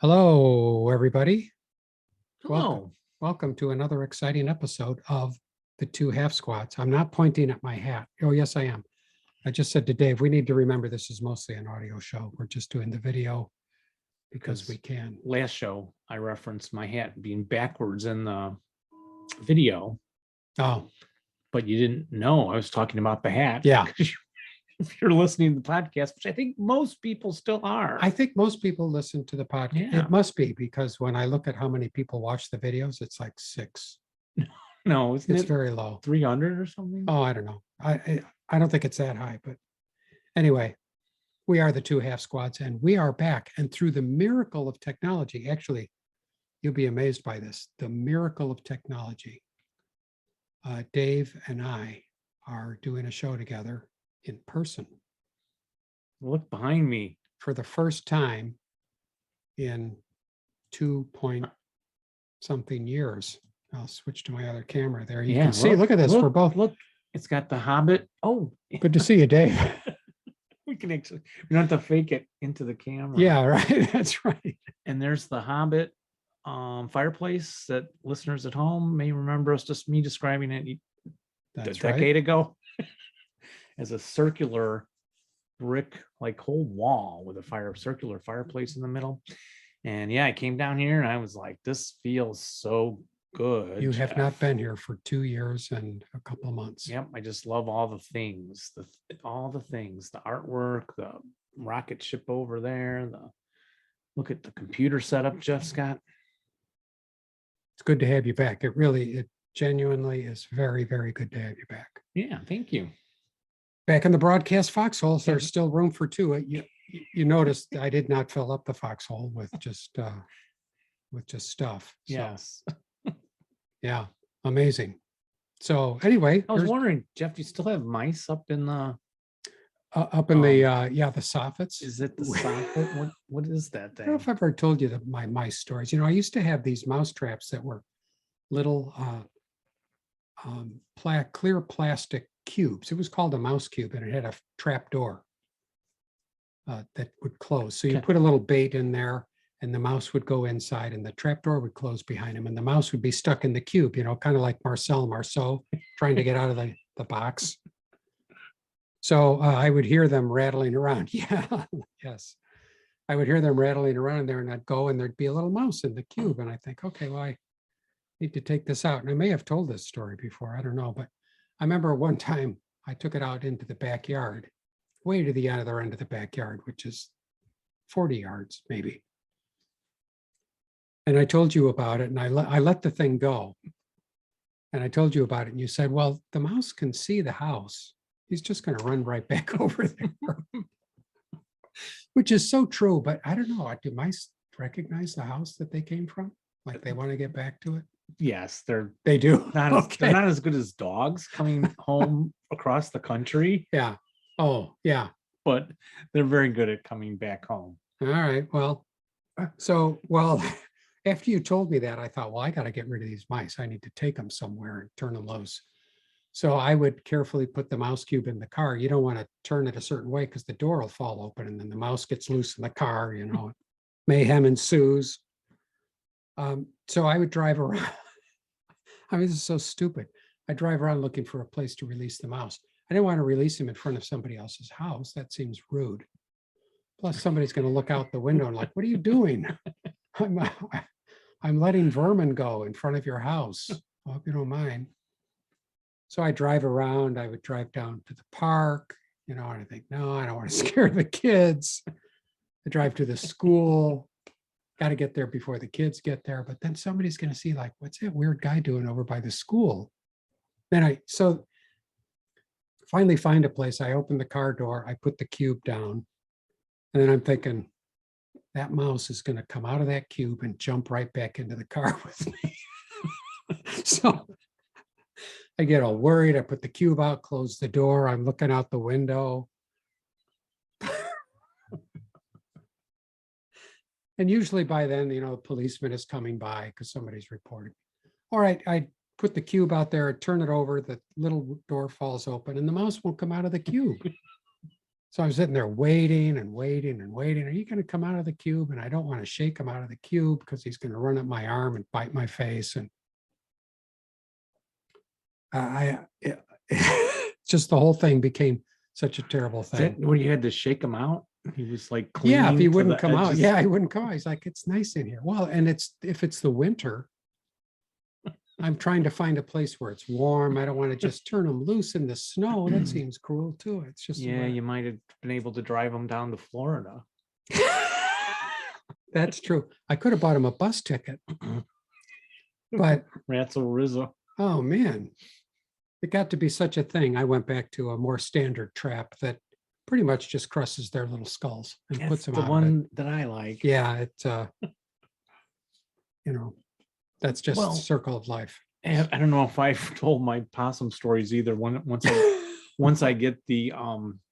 Hello, everybody. Welcome. Hello. Welcome to another exciting episode of the Two Half Squats. I'm not pointing at my hat. Oh, yes, I am. I just said to Dave, we need to remember this is mostly an audio show. We're just doing the video because we can. Last show, I referenced my hat being backwards in the video, Oh, but you didn't know I was talking about the hat. yeah. If you're listening to the podcast, which I think most people still are. I think most people listen to the podcast. Yeah. It must be because when I look at how many people watch the videos, it's like 6. No, It's it very low. 300 or something? Oh, I don't know. I don't think it's that high, but anyway, we are the Two Half Squads and we are back. And through the miracle of technology, actually, you'll be amazed by this, the miracle of technology. Dave and I are doing a show together in person Look behind me. for the first time in 2-point-something years. I'll switch to my other camera there. You can see, look at this. We're both. Look, it's got the Hobbit. Oh, good to see you, Dave. we don't have to fake it into the camera. Yeah, right. That's right. And there's the Hobbit fireplace that listeners at home may remember us just me describing it a decade ago as a circular brick like whole wall with a circular fireplace in the middle. And yeah, I came down here and I was like, this feels so good. You have not been here for 2 years and a couple of months. Yep, I just love all the things, all the things, the artwork, the rocket ship over there, look at the computer setup Jeff's got. It's good to have you back. It genuinely is very, very good to have you back. Yeah, thank you. Back in the broadcast foxhole, so there's still room for 2. You noticed I did not fill up the foxhole with just stuff. So, yes. Yeah, amazing. So anyway, I was wondering, Jeff, do you still have mice up in the the soffits? Is it the soffit? What is that thing? I don't know if I've ever told you my mice stories. I used to have these mouse traps that were little clear plastic cubes. It was called a mouse cube, and it had a trap door that would close. So you put a little bait in there, and the mouse would go inside, and the trap door would close behind him, and the mouse would be stuck in the cube. Kind of like Marceau trying to get out of the box. So I would hear them rattling around. Yeah, yes. I would hear them rattling around there, and I'd go, and there'd be a little mouse in the cube. And I think, okay, well, I need to take this out. And I may have told this story before. I don't know. But I remember one time I took it out into the backyard, way to the other end of the backyard, which is 40 yards, maybe. And I told you about it, and I let the thing go. And I told you about it, and you said, well, the mouse can see the house. He's just going to run right back over there, which is so true. But I don't know. Do mice recognize the house that they came from? Like they want to get back to it? Yes, they do. They're not as good as dogs coming home across the country. Yeah. Oh, yeah. But they're very good at coming back home. All right. Well, after you told me that, I thought, well, I got to get rid of these mice. I need to take them somewhere and turn them loose. So I would carefully put the mouse cube in the car. You don't want to turn it a certain way because the door will fall open and then the mouse gets loose in the car, mayhem ensues. So I would drive around. I mean, this is so stupid. I drive around looking for a place to release the mouse. I didn't want to release him in front of somebody else's house. That seems rude. Plus somebody's going to look out the window and like, what are you doing? I'm letting vermin go in front of your house. I hope you don't mind. So I drive around. I would drive down to the park, and I think, no, I don't want to scare the kids. I drive to the school. Got to get there before the kids get there. But then somebody's going to see, like, what's that weird guy doing over by the school? Then so finally find a place. I open the car door. I put the cube down. And then I'm thinking, that mouse is going to come out of that cube and jump right back into the car with me. So I get all worried. I put the cube out, close the door. I'm looking out the window. And usually by then, the policeman is coming by because somebody's reporting. All right, I put the cube out there, I turn it over, the little door falls open, and the mouse won't come out of the cube. So I'm sitting there waiting and waiting and waiting. Are you going to come out of the cube? And I don't want to shake him out of the cube because he's going to run up my arm and bite my face. And just the whole thing became such a terrible thing. Where you had to shake him out? He was like, yeah, if he clinging to wouldn't the come out. edges. Yeah, he wouldn't come out. He's like, it's nice in here. Well, and if it's the winter, I'm trying to find a place where it's warm. I don't want to just turn him loose in the snow. That seems cruel too. It's just Yeah, you might have been able to drive him down to Florida. That's true. I could have bought him a bus ticket, but Ratzel Rizzo. oh man, it got to be such a thing. I went back to a more standard trap that pretty much just crushes their little skulls and That's puts them the out. one that I like. Yeah, it's that's just Well, circle of life. I don't know if I've told my possum stories either. Once I get the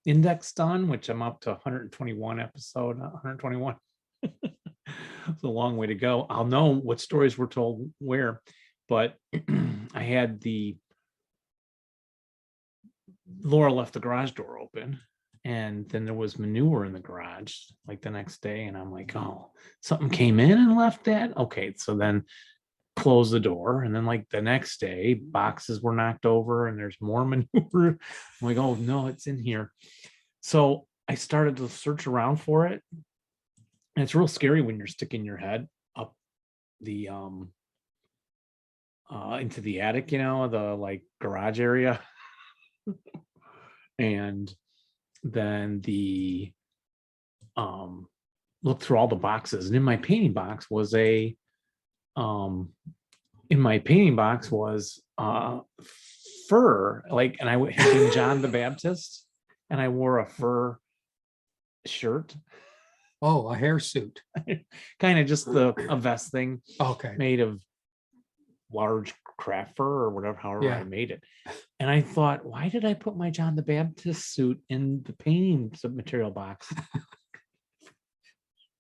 index done, which I'm up to 121 episode, 121. It's a long way to go. I'll know what stories were told where, but I had Laura left the garage door open, and then there was manure in the garage like the next day, and I'm like, oh, something came in and left that. Okay, so then close the door, and then like the next day boxes were knocked over and there's more manure. I'm like, oh no, it's in here. So I started to search around for it, and it's real scary when you're sticking your head up the into the attic, the like garage area. And then look through all the boxes, and in my painting box was fur, like, and I had been John the Baptist, and I wore a fur shirt. Oh, a hair suit. Kind of just a vest thing. Okay. Made of large craft fur or whatever, however Yeah. I made it. And I thought, why did I put my John the Baptist suit in the painting material box?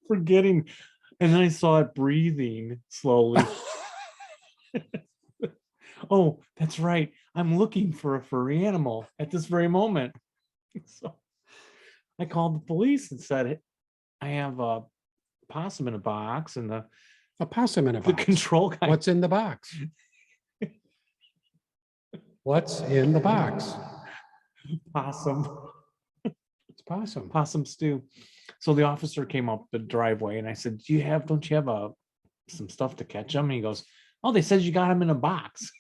Forgetting. And then I saw it breathing slowly. Oh, that's right. I'm looking for a furry animal at this very moment. So I called the police and said, I have a possum in a box, and A possum in a the box. control guy. What's in the box? What's in the box? Possum. It's possum. Possum stew. So the officer came up the driveway, and I said, don't you have some stuff to catch him? And he goes, oh, they said you got him in a box.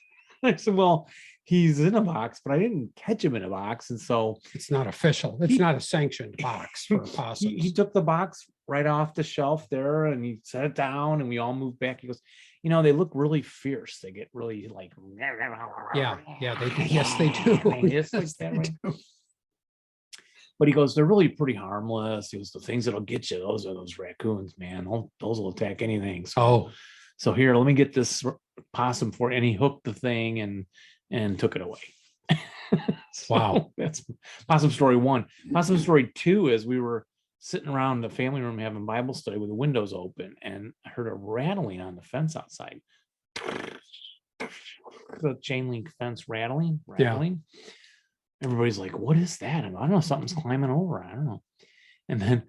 I said, well, he's in a box, but I didn't catch him in a box. And so It's not official. It's not a sanctioned box for possums. he took the box right off the shelf there, and he set it down, and we all moved back. He goes, they look really fierce. They get really like, Yeah, they do. Yes, they do. Yes, like that, right? But he goes, they're really pretty harmless. He goes, the things that'll get you, those are those raccoons, man. Those will attack anything. So here, let me get this possum for you. And he hooked the thing and took it away. So wow. That's possum story 1. Possum story 2 is we were sitting around the family room having Bible study with the windows open, and I heard a rattling on the fence outside. The chain link fence rattling. Everybody's like, what is that? I don't know, something's climbing over. I don't know. And then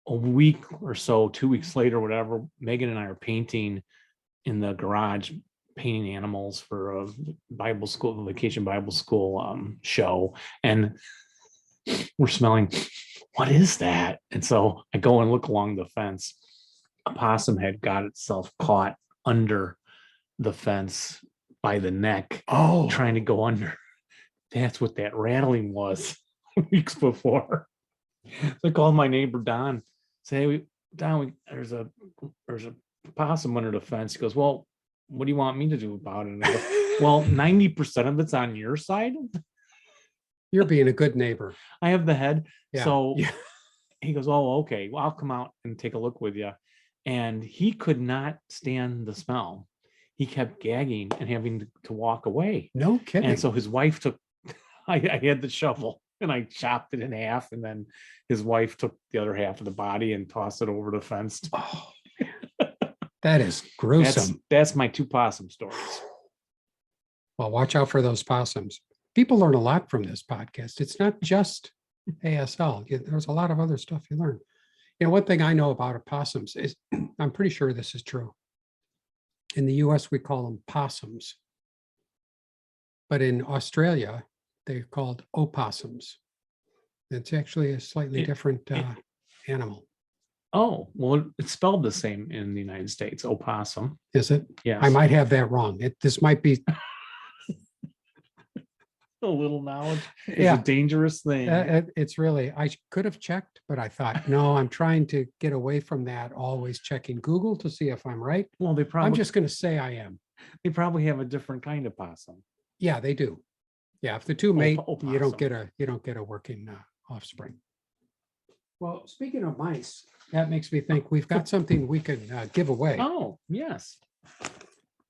a week or so, 2 weeks later, whatever, Megan and I are painting in the garage, painting animals for a Bible school, vacation Bible school show. And we're smelling, what is that? And so I go and look along the fence. A possum had got itself caught under the fence by the neck, trying to go under. That's what that rattling was weeks before. So I called my neighbor Don. Say, hey, Don, there's a possum under the fence. He goes, well, what do you want me to do about it? And I go, well, 90% of it's on your side. You're being a good neighbor. I have the head. Yeah. So he goes, oh, okay. Well, I'll come out and take a look with you. And he could not stand the smell. He kept gagging and having to walk away. No kidding. And so his wife took, I had the shovel and I chopped it in half. And then his wife took the other half of the body and tossed it over the fence. Oh, that is gruesome. That's my 2 possum stories. Well, watch out for those possums. People learn a lot from this podcast. It's not just ASL. There's a lot of other stuff you learn. One thing I know about opossums is, I'm pretty sure this is true. In the US, we call them possums. But in Australia, they're called opossums. It's actually a slightly different animal. Oh, well, it's spelled the same in the United States. Opossum. Is it? Yes. I might have that wrong. This might be. A little knowledge is Yeah. a dangerous thing. It's really, I could have checked, but I thought, no, I'm trying to get away from that, always checking Google to see if I'm right. Well, they I'm probably just going to say I am. they probably have a different kind of possum. Yeah, they do. Yeah, if the two mate, you don't opossum. get a working offspring. Well, speaking of mice, that makes me think we've got something we can give away. Oh, yes.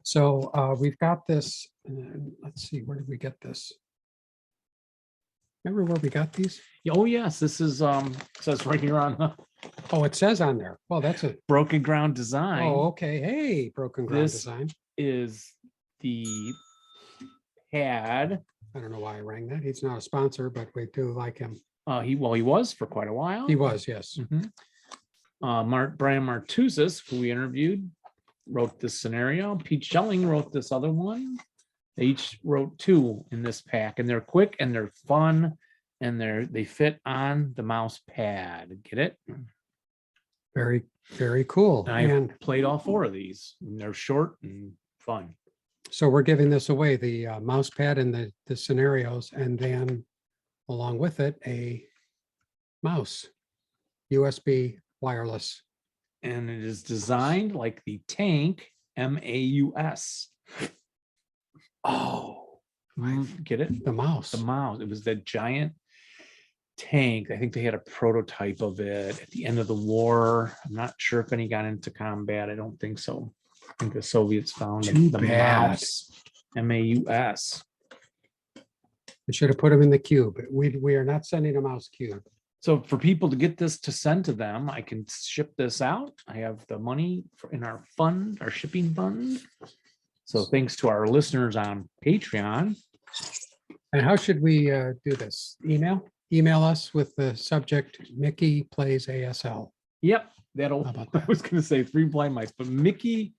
So we've got this. Let's see, where did we get this? Remember where we got these? Oh, yes. This is says right here on the Oh, it says on there. Well, that's a. Broken Ground Design. Oh, okay. Hey, Broken Ground This- Design. Is the pad. I don't know why I rang that. He's not a sponsor, but we do like him. He was for quite a while. He was, yes. Mhm. Brian Martuzis, who we interviewed, wrote this scenario. Pete Schelling wrote this other one. They each wrote two in this pack, and they're quick and they're fun, and they fit on the mouse pad. Get it? Very, very cool. And I And played all four of these. And they're short and fun. so we're giving this away, the mouse pad and the scenarios, and then along with it, a mouse, USB wireless. And it is designed like the tank, MAUS. Oh, Get it? the mouse. The mouse. It was that giant tank. I think they had a prototype of it at the end of the war. I'm not sure if any got into combat. I don't think so. I think the Soviets found Too the bad. mouse. MAUS. We should have put them in the cube. We are not sending a mouse cube. So for people to get this to send to them, I can ship this out. I have the money in our fund, our shipping fund. So thanks to our listeners on Patreon. And how should we do this? Email us with the subject, Mickey plays ASL. Yep, that'll, How about I that? was gonna say 3 blind mice, but Mickey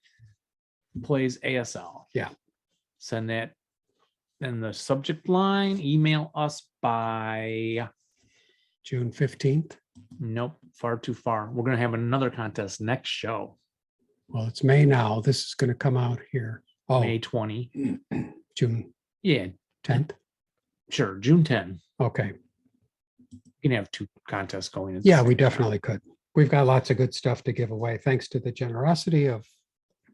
plays ASL. Yeah. Send that in the subject line, email us by, June 15th. nope, far too far. We're gonna have another contest next show, Well, it's May now. This is going to come out here. Oh, May 20. June Yeah, 10th. sure, June 10. Okay. You can have 2 contests going. It's Yeah, the we same definitely could. We've got lots of good stuff to give away, thanks to the generosity of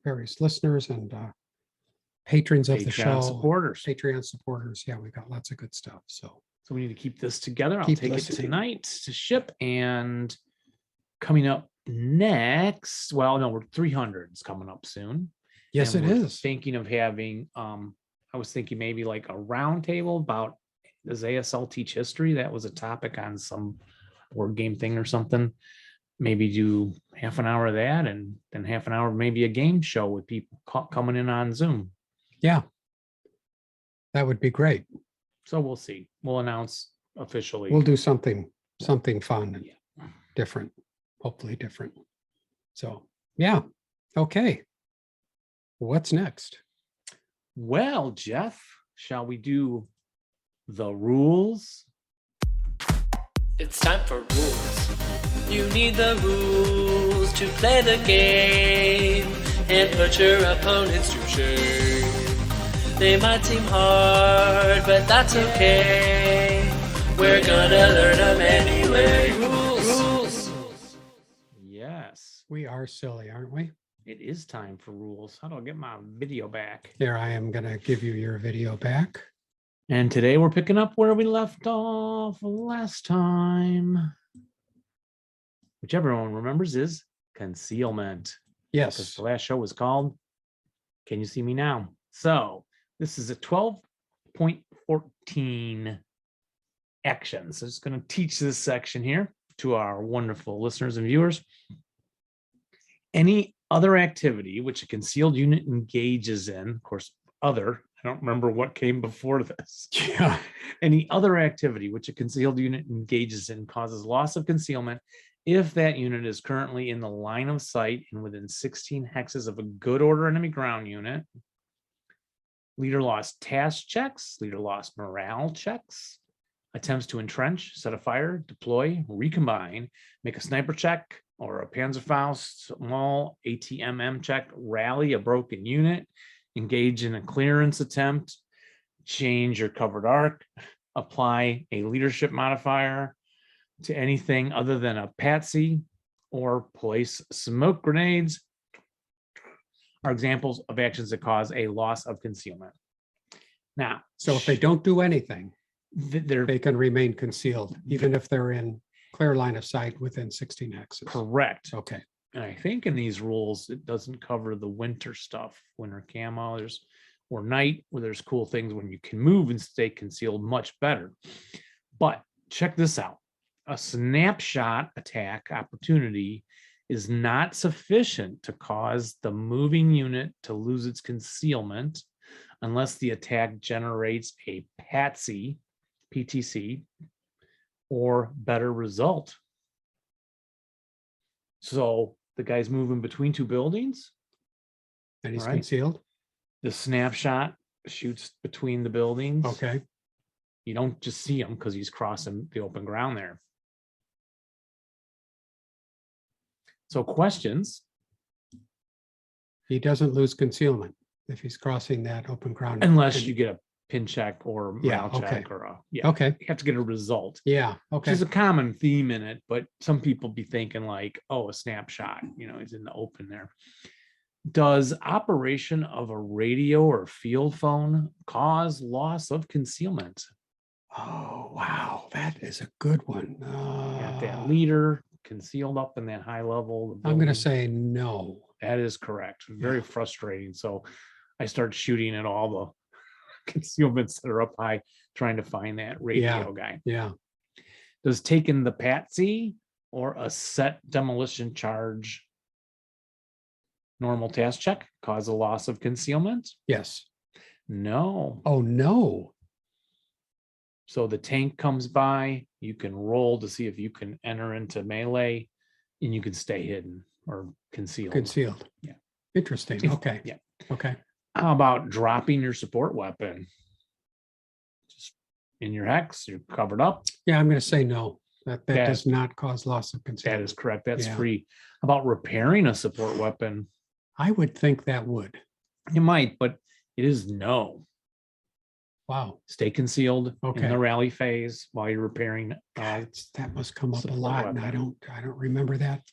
various listeners and patrons of the Patreon show. supporters. Patreon supporters. Yeah, we got lots of good stuff. So So we need to keep this together. I'll Keep take it listening. tonight to ship. And coming up next, well, no, we're 300 is coming up soon. yes, And it we're is. Thinking of having, I was thinking maybe like a round table about, does ASL teach history? That was a topic on some word game thing or something. Maybe do half an hour of that and then half an hour, maybe a game show with people coming in on Zoom. Yeah. That would be great. So we'll see. We'll announce officially. We'll do something fun and Yeah. different, hopefully different. So, yeah. Okay. What's next? Well, Jeff, shall we do the rules? It's time for rules. You need the rules to play the game and put your opponents to shame. They might seem hard, but that's okay. We're gonna learn them anyway. Rules. Yes, We are silly, aren't we? it is time for rules. How do I get my video back? Here, I am going to give you your video back. And today we're picking up where we left off last time, which everyone remembers is concealment. Because Yes. the last show was called Can You See Me Now? So this is a 12.14 actions. So I'm just going to teach this section here to our wonderful listeners and viewers. Any other activity which a concealed unit engages in, of course, other, I don't remember what came before this. Yeah. Any other activity which a concealed unit engages in causes loss of concealment if that unit is currently in the line of sight and within 16 hexes of a good order enemy ground unit. Leader lost task checks, leader lost morale checks, attempts to entrench, set a fire, deploy, recombine, make a sniper check or a Panzerfaust small ATMM check, rally a broken unit, engage in a clearance attempt, change your covered arc, apply a leadership modifier to anything other than a patsy, or place smoke grenades are examples of actions that cause a loss of concealment. Now, So if they don't do anything, they're they can remain concealed, even if they're in clear line of sight within 16 hexes. correct. Okay. And I think in these rules, it doesn't cover the winter stuff, winter camo, or night, where there's cool things when you can move and stay concealed much better. But check this out. A snapshot attack opportunity is not sufficient to cause the moving unit to lose its concealment unless the attack generates a patsy, PTC, or better result. So the guy's moving between two buildings. And he's All right. concealed. The snapshot shoots between the buildings. Okay. You don't just see him because he's crossing the open ground there. So questions? He doesn't lose concealment if he's crossing that open ground. Unless And- you get a pin check or a Yeah, morale check okay. or a, yeah, Okay. you have to get a result. Yeah. Which Okay. is a common theme in it, but some people be thinking like, oh, a snapshot, he's in the open there. Does operation of a radio or field phone cause loss of concealment? Oh, wow. That is a good one. Got that leader concealed up in that high level. I'm going to say no. that is correct. Very Yeah. frustrating. So I start shooting at all the concealments that are up high, trying to find that radio guy. Yeah. Does taking the patsy or a set demolition charge normal task check cause a loss of concealment? Yes. No. Oh, no. So the tank comes by, you can roll to see if you can enter into melee, and you can stay hidden or concealed. Concealed. Yeah. Interesting. Okay. Yeah. Okay. How about dropping your support weapon? Just in your hex, you're covered up. Yeah, I'm going to say no. That That- does not cause loss of That concealment. is correct. That's Yeah. free. How about repairing a support weapon? I would think that would. You might, but it is no. Wow. Stay concealed in Okay. the rally phase while you're repairing. That must come up a support lot, and I weapon. don't remember that.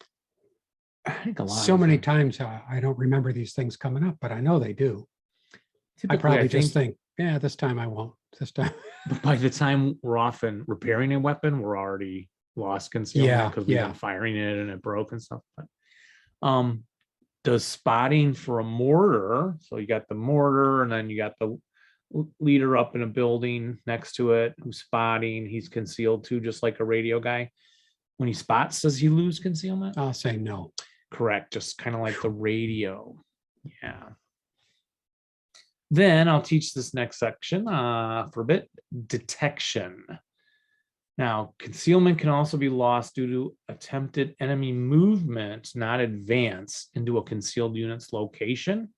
I think a lot. So of many them. times I don't remember these things coming up, but I know they do. I Typically, probably just think, yeah, this time I won't. This time. by the time we're often repairing a weapon, we're already lost concealment Yeah, because we've yeah. been firing it and it broke and stuff. But does spotting for a mortar, so you got the mortar and then you got the leader up in a building next to it who's spotting, he's concealed too, just like a radio guy. When he spots, does he lose concealment? I'll say no. Correct, just kind of like the radio. Yeah. Then I'll teach this next section for a bit, detection. Now, concealment can also be lost due to attempted enemy movement, not advance into a concealed unit's location.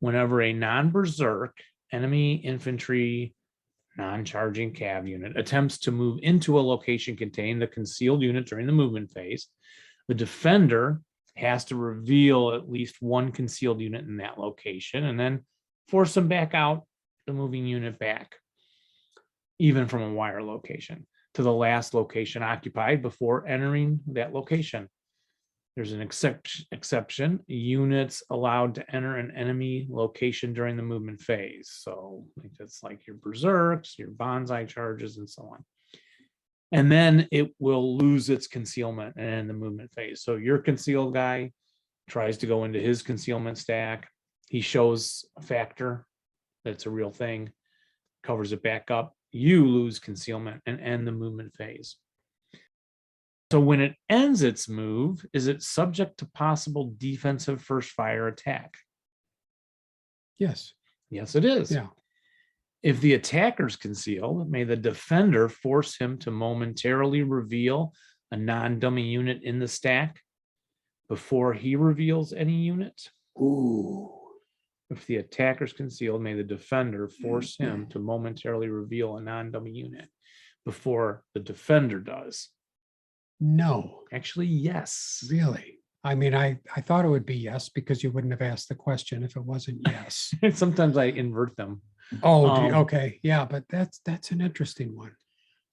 Whenever a non-berserk enemy infantry non-charging cav unit attempts to move into a location containing the concealed unit during the movement phase, the defender has to reveal at least one concealed unit in that location and then force them back out, the moving unit back, even from a wire location, to the last location occupied before entering that location. There's an exception, units allowed to enter an enemy location during the movement phase. So that's like your berserks, your bonsai charges, and so on. And then it will lose its concealment and end the movement phase. So your concealed guy tries to go into his concealment stack. He shows a factor that's a real thing, covers it back up. You lose concealment and end the movement phase. So when it ends its move, is it subject to possible defensive first fire attack? Yes. Yes, it is. Yeah. If the attacker's concealed, may the defender force him to momentarily reveal a non-dummy unit in the stack before he reveals any unit. Ooh. If the attacker's concealed, may the defender force him to momentarily reveal a non-dummy unit before the defender does. No, Actually, yes. really. I mean, I thought it would be yes, because you wouldn't have asked the question if it wasn't yes. Sometimes I invert them. Oh, Um, okay. Yeah, but that's an interesting one.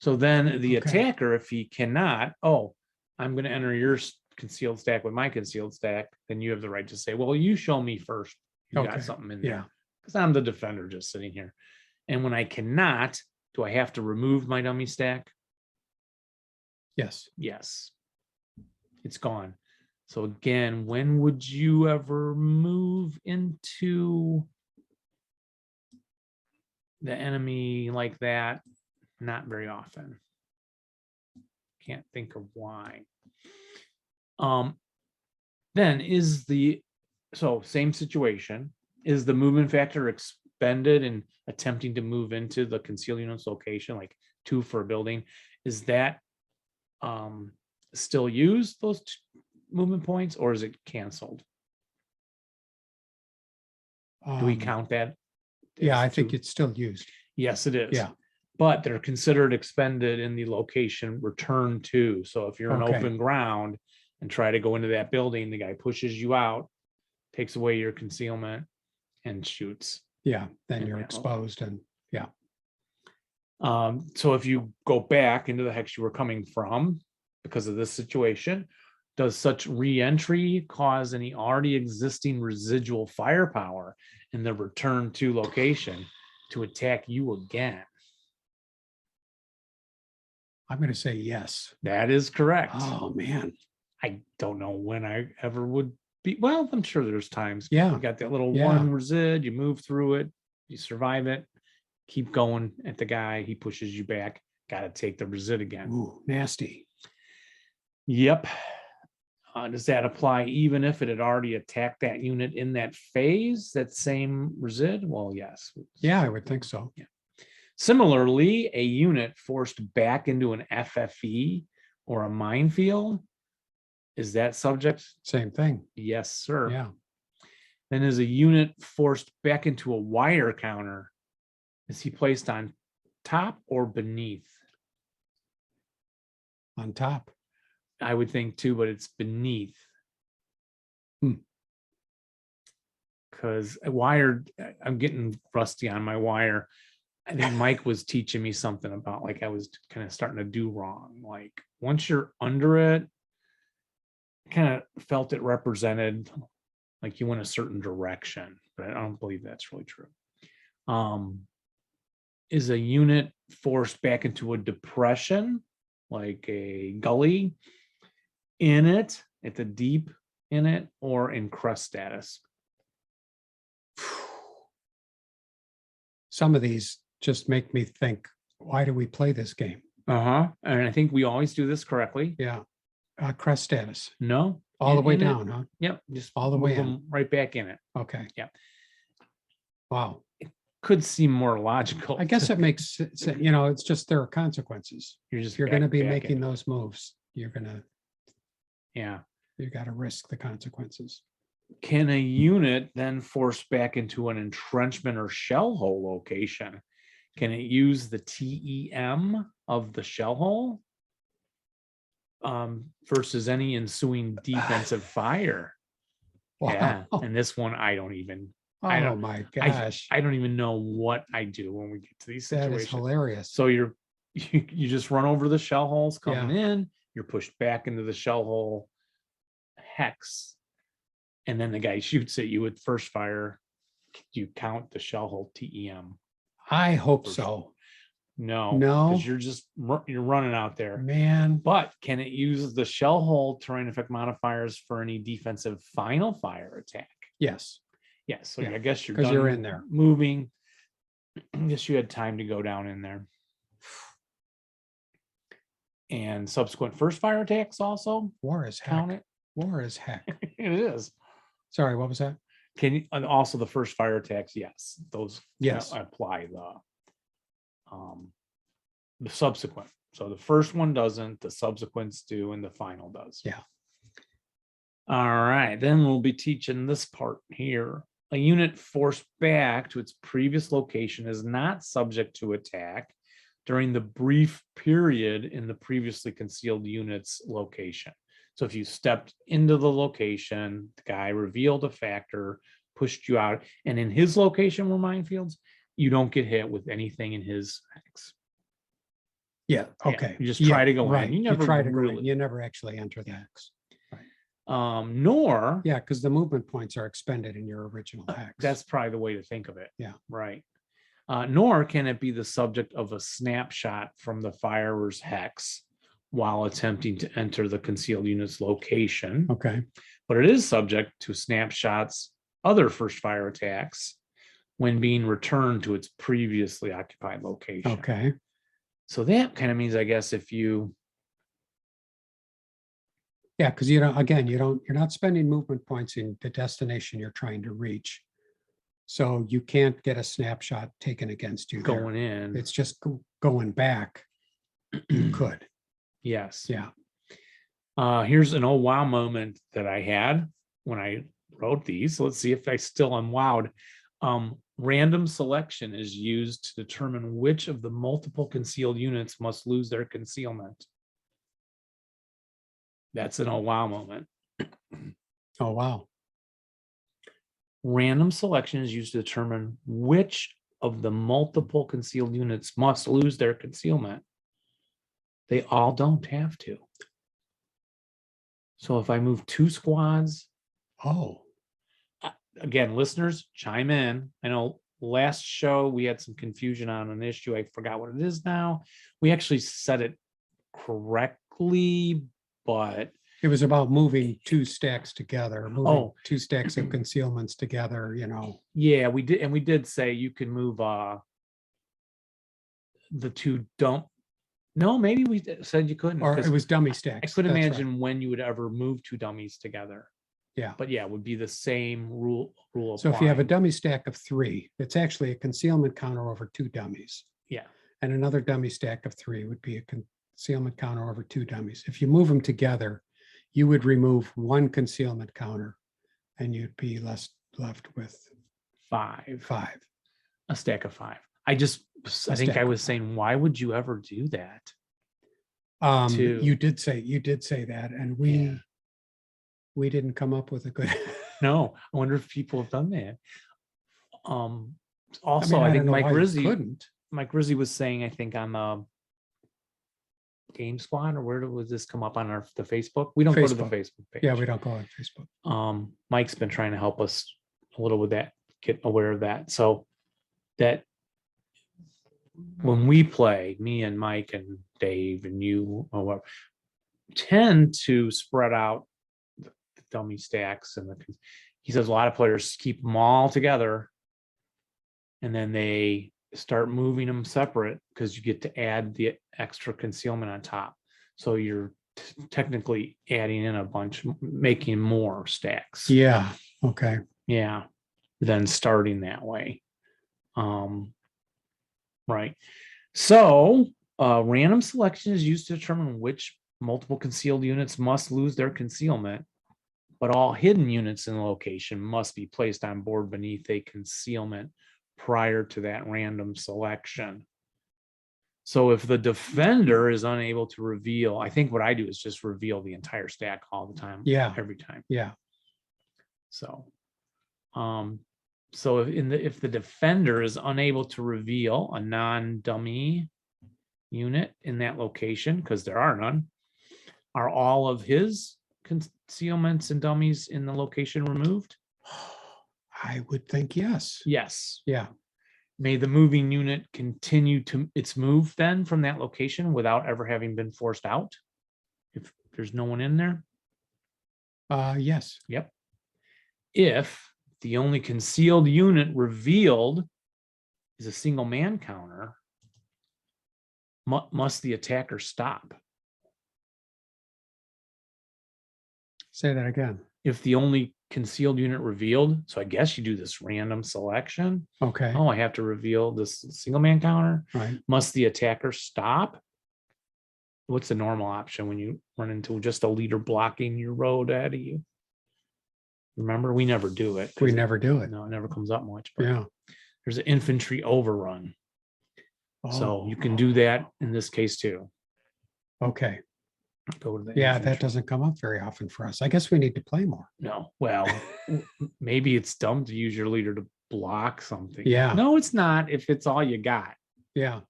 So then the Okay. attacker, if he cannot, oh, I'm going to enter your concealed stack with my concealed stack, then you have the right to say, well, you show me first. You Okay. got something in there. Yeah. Because I'm the defender just sitting here. And when I cannot, do I have to remove my dummy stack? Yes. Yes. It's gone. So again, when would you ever move into the enemy like that? Not very often. Can't think of why. Then so same situation. Is the movement factor expended in attempting to move into the concealed unit's location, like 2 for a building? Is that still used, those movement points, or is it canceled? Do we count that? Yeah, as I think 2? it's still used. Yes, it is. Yeah. But they're considered expended in the location returned to. So if you're in Okay. open ground and try to go into that building, the guy pushes you out, takes away your concealment, and shoots. Yeah, then In you're that exposed, and yeah. So if you go back into the hex you were coming from because of this situation, does such re-entry cause any already existing residual firepower in the return to location to attack you again? I'm going to say yes. That is correct. Oh, man. I don't know when I ever would be. Well, I'm sure there's times. Yeah. You got that little Yeah. one resid, you move through it, you survive it, keep going at the guy, he pushes you back, got to take the resid again. Ooh, nasty. Yep. Does that apply even if it had already attacked that unit in that phase, that same resid? Well, yes. Yeah, I would think so. Yeah. Similarly, a unit forced back into an FFE or a minefield, is that subject? Same thing. Yes, sir. Yeah. Then is a unit forced back into a wire counter, is he placed on top or beneath? On top. I would think too, but it's beneath. Because I'm getting rusty on my wire. I think Mike was teaching me something about, like, I was kind of starting to do wrong. Like, once you're under it, kind of felt it represented like you went a certain direction, but I don't believe that's really true. Is a unit forced back into a depression, like a gully, in it, at the deep in it, or in crust status? Some of these just make me think, why do we play this game? And I think we always do this correctly. Yeah. Crest status. No, All the way in it. down, huh? Yep, just All the move way in. them right back in it. Okay. Yeah. Wow. Could seem more logical. I guess it makes sense. It's just there are consequences. You're just If you're going to be back making in. those moves, you got to risk the consequences. Can a unit then force back into an entrenchment or shell hole location? Can it use the TEM of the shell hole versus any ensuing defensive fire? Wow. Yeah, and this one I don't even. I Oh don't- my gosh. I don't even know what I do when we get to these That situations. is hilarious. So you just run over the shell holes coming in, you're pushed back into the shell hole hex, and then the guy shoots at you with first fire. You count the shell hole TEM. I hope so. No, No? because you're running out there. Man. But can it use the shell hole terrain effect modifiers for any defensive final fire attack? Yes. Yes. So Yeah, I guess you're 'cause done you're in there. moving. I guess you had time to go down in there. And subsequent first fire attacks also War is count heck. it. War is heck. It is. Sorry, what was that? and also the first fire attacks, yes, those Yes. apply the subsequent. So the first one doesn't, the subsequents do, and the final does. Yeah. All right, then we'll be teaching this part here. A unit forced back to its previous location is not subject to attack during the brief period in the previously concealed unit's location. So if you stepped into the location, the guy revealed a factor, pushed you out, and in his location were minefields, you don't get hit with anything in his hex. Yeah. Yeah, Okay. you just try to go in. Right. You never try to go in. really- You never actually enter the hex. Nor Yeah, because the movement points are expended in your original hex. that's probably the way to think of it. Yeah. Right. Nor can it be the subject of a snapshot from the firer's hex while attempting to enter the concealed unit's location. Okay. But it is subject to snapshots, other first fire attacks, when being returned to its previously occupied location. Okay. So that kind of means, I guess, if you, Yeah, because you're not spending movement points in the destination you're trying to reach. So you can't get a snapshot taken against you there. going in, It's just going back. You could. yes. Yeah. Here's an oh wow moment that I had when I wrote these. Let's see if I still am wowed. Random selection is used to determine which of the multiple concealed units must lose their concealment. That's an oh wow moment. Oh, wow. Random selection is used to determine which of the multiple concealed units must lose their concealment. They all don't have to. So if I move 2 squads, Oh, again, listeners, chime in. I know last show we had some confusion on an issue. I forgot what it is now. We actually said it correctly, but it was about moving 2 stacks together, moving Oh. 2 stacks of concealments together, yeah, we did. And we did say you can move the 2 don't. No, maybe we said you couldn't. or 'cause it was dummy I stacks. couldn't That's right. imagine when you would ever move 2 dummies together. Yeah. But yeah, it would be the same rule. So if you have a applying. dummy stack of 3, it's actually a concealment counter over 2 dummies. Yeah. And another dummy stack of 3 would be a concealment counter over 2 dummies. If you move them together, you would remove 1 concealment counter and you'd be left with 5, 5. a stack of 5. I think stack I of was saying, why would you ever do that? Two. You did say that, and we didn't come up with a good. No, I wonder if people have done that. Also, I don't think know Mike why you Rizzi couldn't. was saying, I think on the Game Squad, or where would this come up on the Facebook? We don't go to the Facebook. Facebook page. Yeah, we don't go on Facebook. Mike's been trying to help us a little with that, get aware of that. So that when we play, me and Mike and Dave and you, or whatever, tend to spread out the dummy stacks, and he says a lot of players keep them all together, and then they start moving them separate because you get to add the extra concealment on top. So you're technically adding in a bunch, making more stacks. Yeah. Okay. Yeah. Then starting that way. Right. So random selection is used to determine which multiple concealed units must lose their concealment, but all hidden units in the location must be placed on board beneath a concealment prior to that random selection. So if the defender is unable to reveal, I think what I do is just reveal the entire stack all the time. Yeah. Every time. Yeah. So, so if the defender is unable to reveal a non-dummy unit in that location, because there are none, are all of his concealments and dummies in the location removed? I would think yes. Yes. Yeah. May the moving unit continue to its move then from that location without ever having been forced out? If there's no one in there? Yes. Yep. If the only concealed unit revealed is a single man counter, must the attacker stop? Say that again. If the only concealed unit revealed, so I guess you do this random selection. Okay, Oh, I have to reveal this single man counter. right. Must the attacker stop? What's the normal option when you run into just a leader blocking your road ahead of you? Remember, we never do it. We never do it. No, it never comes up much. But Yeah. there's an infantry overrun. So Oh, you can do that in this case too. okay. Go to the Yeah, infantry. that doesn't come up very often for us. I guess we need to play more. No, well, maybe it's dumb to use your leader to block something. Yeah. No, it's not if it's all you got. Yeah,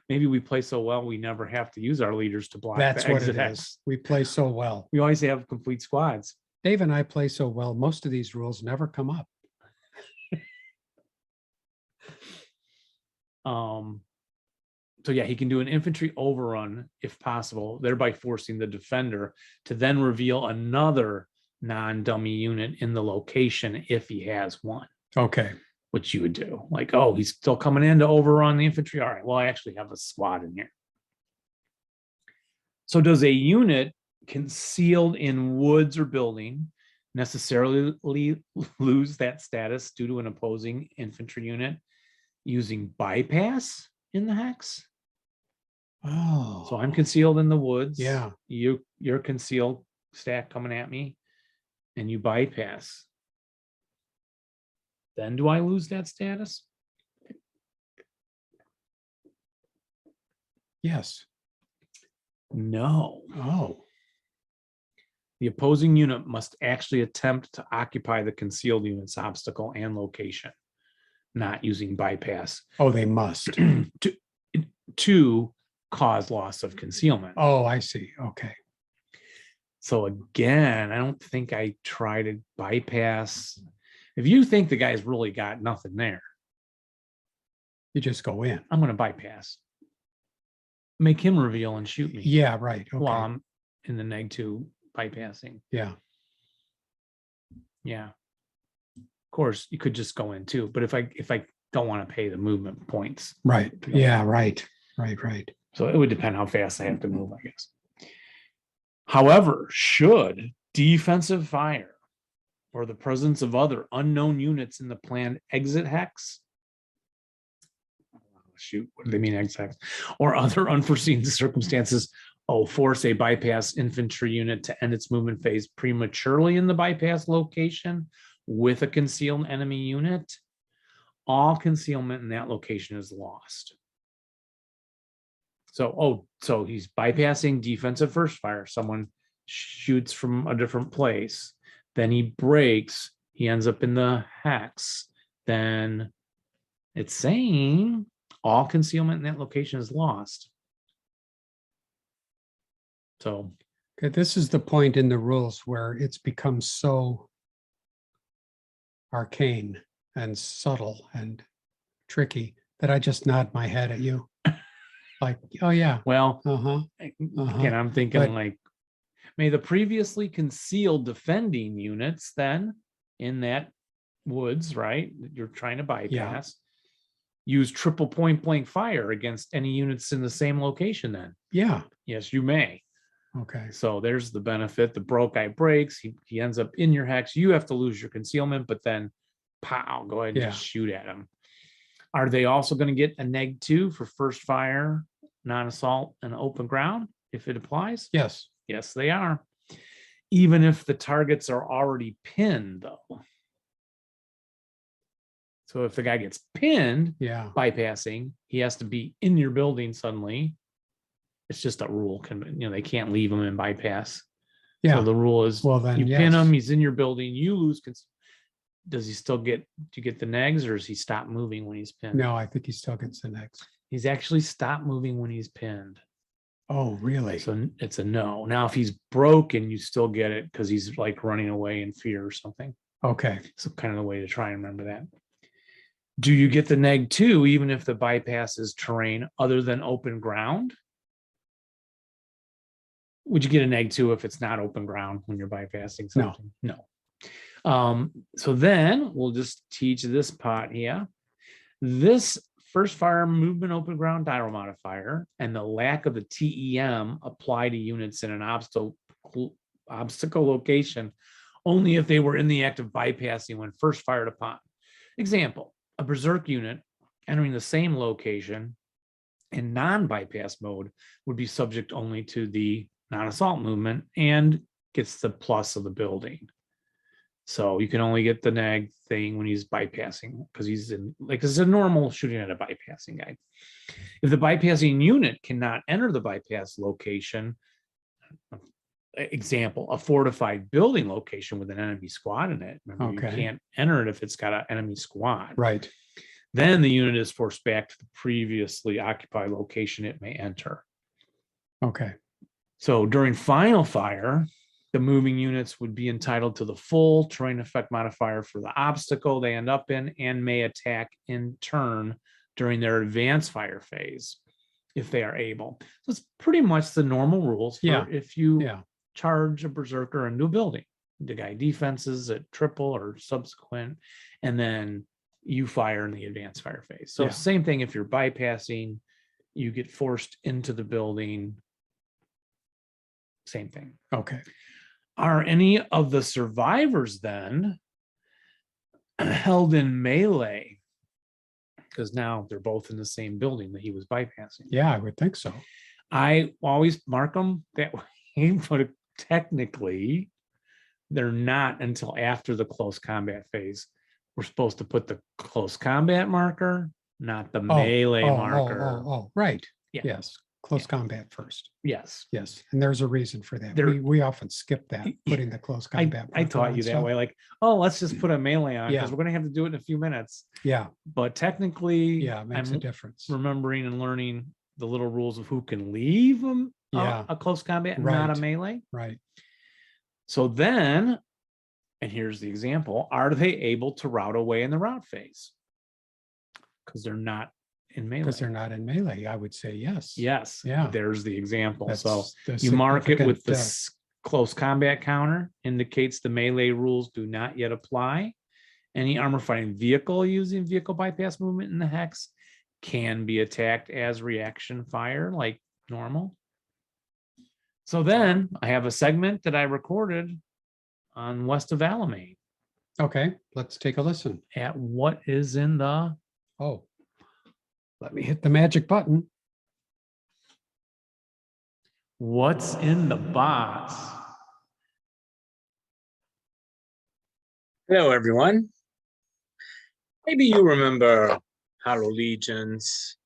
Maybe we play so well we never have to use our leaders to block that's the what it exit is. X. We play so well. We always have complete squads. Dave and I play so well, most of these rules never come up. So yeah, he can do an infantry overrun if possible, thereby forcing the defender to then reveal another non-dummy unit in the location if he has one, Okay, which you would do. Like, oh, he's still coming in to overrun the infantry. All right, well, I actually have a squad in here. So does a unit concealed in woods or building necessarily lose that status due to an opposing infantry unit using bypass in the hex? oh. So I'm concealed in the woods. Yeah. You're concealed stack coming at me, and you bypass. Then do I lose that status? Yes. No. Oh, The opposing unit must actually attempt to occupy the concealed unit's obstacle and location, not using bypass oh, they must. to cause loss of concealment. Oh, I see. Okay. So again, I don't think I try to bypass. If you think the guy's really got nothing there, You just go in. I'm going to bypass. Make him reveal and shoot me Yeah, right. while Okay. I'm in the neg 2 bypassing. Yeah. Yeah. Of course, you could just go in too, but if I don't want to pay the movement points, Right. Yeah, right. Right. so it would depend how fast I have to move, I guess. However, should defensive fire or the presence of other unknown units in the planned exit hex, shoot, what do they mean exit hex, or other unforeseen circumstances, force a bypass infantry unit to end its movement phase prematurely in the bypass location with a concealed enemy unit, all concealment in that location is lost. So, so he's bypassing defensive first fire. Someone shoots from a different place, then he breaks, he ends up in the hex, then it's saying all concealment in that location is lost. So Okay, this is the point in the rules where it's become so arcane and subtle and tricky that I just nod my head at you. Like, oh yeah, well, uh-huh. again, I'm thinking But- like, may the previously concealed defending units then in that woods, right, that you're trying to bypass, use triple point blank fire against any units in the same location then? Yeah, Yes, you may. okay. So there's the benefit. The broke guy breaks. He ends up in your hex. You have to lose your concealment, but then pow, go ahead and just shoot at him. Are they also going to get a neg 2 for first fire, non-assault, and open ground if it applies? Yes, Yes, they are. Even if the targets are already pinned, though. So if the guy gets pinned, yeah, bypassing, he has to be in your building suddenly. It's just a rule. They can't leave him in bypass. yeah. So the rule is, Well, then, you pin yes. him, he's in your building, you lose. Does he still do you get the negs, or does he stop moving when he's pinned? No, I think he still gets the next. He's actually stopped moving when he's pinned. Oh, really? So it's a no. Now, if he's broken, you still get it because he's like running away in fear or something. Okay. So kind of the way to try and remember that. Do you get the neg 2 even if the bypass is terrain other than open ground? Would you get a neg 2 if it's not open ground when you're bypassing something? No. So then we'll just teach this part here. This first fire movement open ground dial modifier and the lack of the TEM apply to units in an obstacle location only if they were in the act of bypassing when first fired upon. Example, a berserk unit entering the same location in non-bypass mode would be subject only to the non-assault movement and gets the plus of the building. So you can only get the neg thing when he's bypassing, because he's in, like, it's a normal shooting at a bypassing guy. If the bypassing unit cannot enter the bypass location, example, a fortified building location with an enemy squad in it. Remember, you can't enter it if it's got an enemy squad. Right. Then the unit is forced back to the previously occupied location it may enter. Okay. So during final fire, the moving units would be entitled to the full terrain effect modifier for the obstacle they end up in and may attack in turn during their advanced fire phase if they are able. So it's pretty much the normal rules for if you charge a berserker into a building. The guy defenses at triple or subsequent, and then you fire in the advanced fire phase. So same thing, if you're bypassing, you get forced into the building. Same thing. Okay. Are any of the survivors then held in melee? Because now they're both in the same building that he was bypassing. Yeah, I would think so. I always mark them that way, but technically they're not until after the close combat phase. We're supposed to put the close combat marker, not the melee marker. Right. Yeah. Yes. Close combat first. Yes. Yes. And there's a reason for that. There- We often skip that, putting the close combat. I marker taught on you that stuff. way, like, oh, let's just put a melee on because Yeah. we're going to have to do it in a few minutes. Yeah. But technically, Yeah. It makes a I'm difference. remembering and learning the little rules of who can leave them a close combat and not a Right. melee. Right. So then, and here's the example, are they able to route away in the route phase? Because they're not in melee. Because they're not in melee. I would say yes. Yes. Yeah. There's the example. That's So the you mark it with the significant, close combat counter, indicates the melee rules do not yet apply. Any armor fighting vehicle using vehicle bypass movement in the hex can be attacked as reaction fire like normal. So then I have a segment that I recorded on west of Alamein Okay, let's take a listen. at what is in the, Oh, let me hit the magic button. what's in the box. Hello, everyone. Maybe you remember Hollow Legions.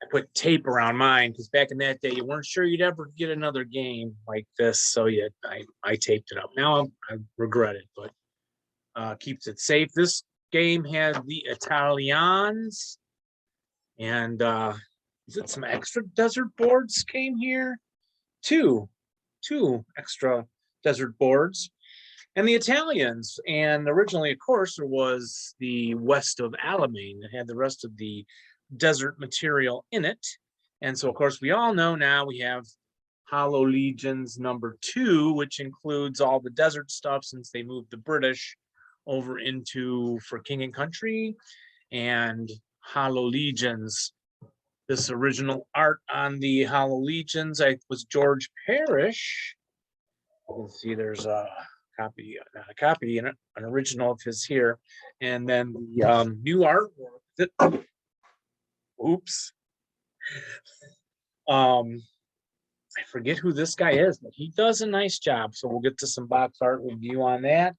I put tape around mine because back in that day, you weren't sure you'd ever get another game like this. So yeah, I taped it up. Now I regret it, but keeps it safe. This game has the Italians, and is it some extra desert boards came here? Two extra desert boards. And the Italians, and originally, of course, there was the west of Alamein that had the rest of the desert material in it. And so, of course, we all know now we have Hollow Legions #2, which includes all the desert stuff since they moved the British over into for King and Country. And Hollow Legions, this original art on the Hollow Legions, was George Parrish. You can see there's a copy, not a copy, an original of his here, and then the new artwork. Oops. I forget who this guy is, but he does a nice job. So we'll get to some box art review on that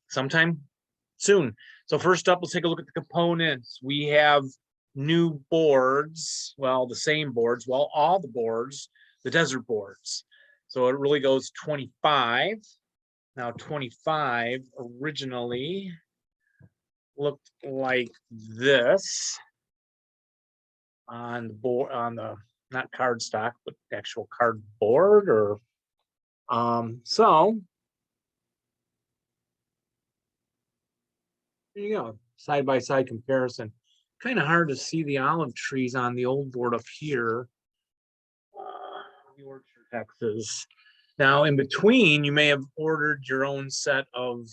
sometime soon. So first up, let's take a look at the components. We have new boards. Well, the same boards. Well, all the boards, the desert boards. So it really goes 25. Now 25 originally looked like this on the board, on the not cardstock, but actual cardboard, or so there you go, side by side comparison. Kind of hard to see the olive trees on the old board up here. New Orchard, Texas. Now, in between, you may have ordered your own set of